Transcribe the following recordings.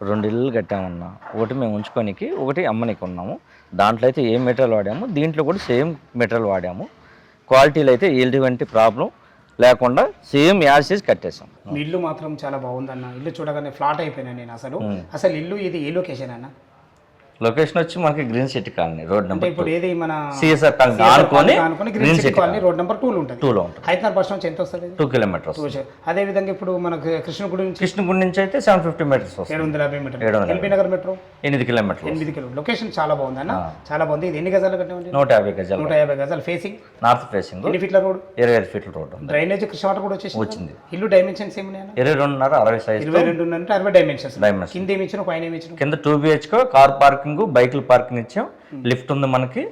2 ఇల్లులు కట్టామన్నా. ఒకటి మేము ఉంచుకోనికి, ఒకటి అమ్మనికి ఉన్నాము. దాంట్లో అయితే ఏ మెటీరియల్ వాడాము, దీంట్లో కూడా సేమ్ మెటీరియల్ వాడాము. క్వాలిటీలో అయితే ఎటువంటి ప్రాబ్లం లేకుండా సేమ్ యాజ్ ఇస్ కట్టేసాం. మీ ఇల్లు మాత్రం చాలా బాగుందన్న. ఇల్లు చూడగానే ఫ్లాట్ అయిపోయినా నేను. అసలు ఇల్లు ఇది ఏ లొకేషన్ అన్న? లొకేషన్ వచ్చి మనకి green city colony road number ఇప్పుడు ఏది మన CSR colony green city colony road number 2 ఉంటుంది. 2లో ఉంటుంది. హైదరాబాద్ బస్ నుంచి ఎంత వస్తుంది? 2 కిలోమీటర్స్. అదే విధంగా ఇప్పుడు మనకు కృష్ణగుడి నుంచి అయితే 750 మీటర్స్ వస్తుంది. 750 మీటర్లు. ఎల్బీ నగర్ మెట్రో 8 కిలోమీటర్లు. 8 కిలోమీటర్లు. లొకేషన్ చాలా బాగుంది అన్న, చాలా బాగుంది. ఇది ఎన్ని గజాలు కట్టామండి? 150 గజాలు. 150 గజాలు. Facing north facing. ఎన్ని ఫీట్ల రోడ్? 25 ఫీట్ల రోడ్. డ్రైనేజ్ కృష్ణవాటర్ కూడా వచ్చింది. ఇల్లు డైమెన్షన్స్ ఏమి? 22.5 60 సైజ్. 22 అంటే 60 డైమెన్షన్స్. కింద ఏమి ఇచ్చిన, పైన ఏమి ఇచ్చిన? కింద 2 BHK కార్ పార్కింగ్, బైకుల పార్కింగ్ ఇచ్చాం. లిఫ్ట్ ఉంది మనకి.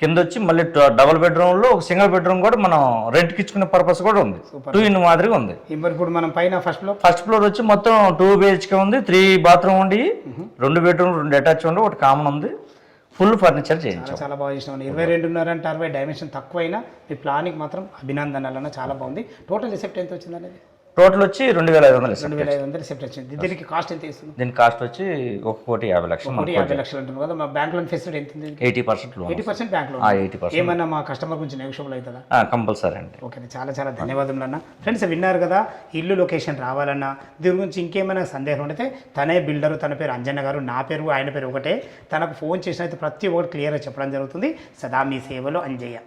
కింద వచ్చి మళ్ళీ డబుల్ బెడ్రూమ్ లో ఒక సింగిల్ బెడ్రూమ్ కూడా మనం రెంట్ కి ఇచ్చుకునే పర్పస్ కూడా ఉంది. 2 in మాదిరిగా ఉంది. ఇప్పుడు మనం పైన ఫస్ట్ ఫ్లోర్ వచ్చి మొత్తం 2 BHK ఉంది. 3 బాత్రూమ్ ఉండి, 2 బెడ్రూమ్, 2 అటాచ్ ఉండి, ఒకటి కామన్ ఉంది. ఫుల్ ఫర్నిచర్ చేయించాం. చాలా బాగా చేసినాం. 22.5 అంటే 60 డైమెన్షన్ తక్కువైనా మీ ప్లానింగ్ మాత్రం అభినందనలన్న. చాలా బాగుంది. టోటల్ రిసెప్ట్ ఎంత వచ్చింది అనేది? టోటల్ వచ్చి 2500 రిసెప్ట్ వచ్చింది. దీనికి కాస్ట్ ఎంత ఇస్తుంది? దీని కాస్ట్ వచ్చి 1,50,00,000. 1,50,00,000 ఉంటుంది కదా. మా బ్యాంక్ లోన్ ఫెసిలిటీ ఎంత ఉంది? 80% లోన్. 80% bank loan. 80%. ఏమన్నా మా కస్టమర్ గురించి నెగోషియబుల్ అవుతుందా? కంపల్సరీ అండి. ఓకే, చాలా చాలా ధన్యవాదములు అన్న. ఫ్రెండ్స్ విన్నారు కదా, ఇల్లు లొకేషన్ రావాలన్నా, దీని గురించి ఇంకేమైనా సందేహం ఉంటే తనే బిల్డరు, తన పేరు అంజన్న గారు, నా పేరు ఆయన పేరు ఒకటే. తనకు ఫోన్ చేసినైతే ప్రతి ఒక్కటి క్లియర్గా చెప్పడం జరుగుతుంది. సదా మీ సేవలో అంజయ్య.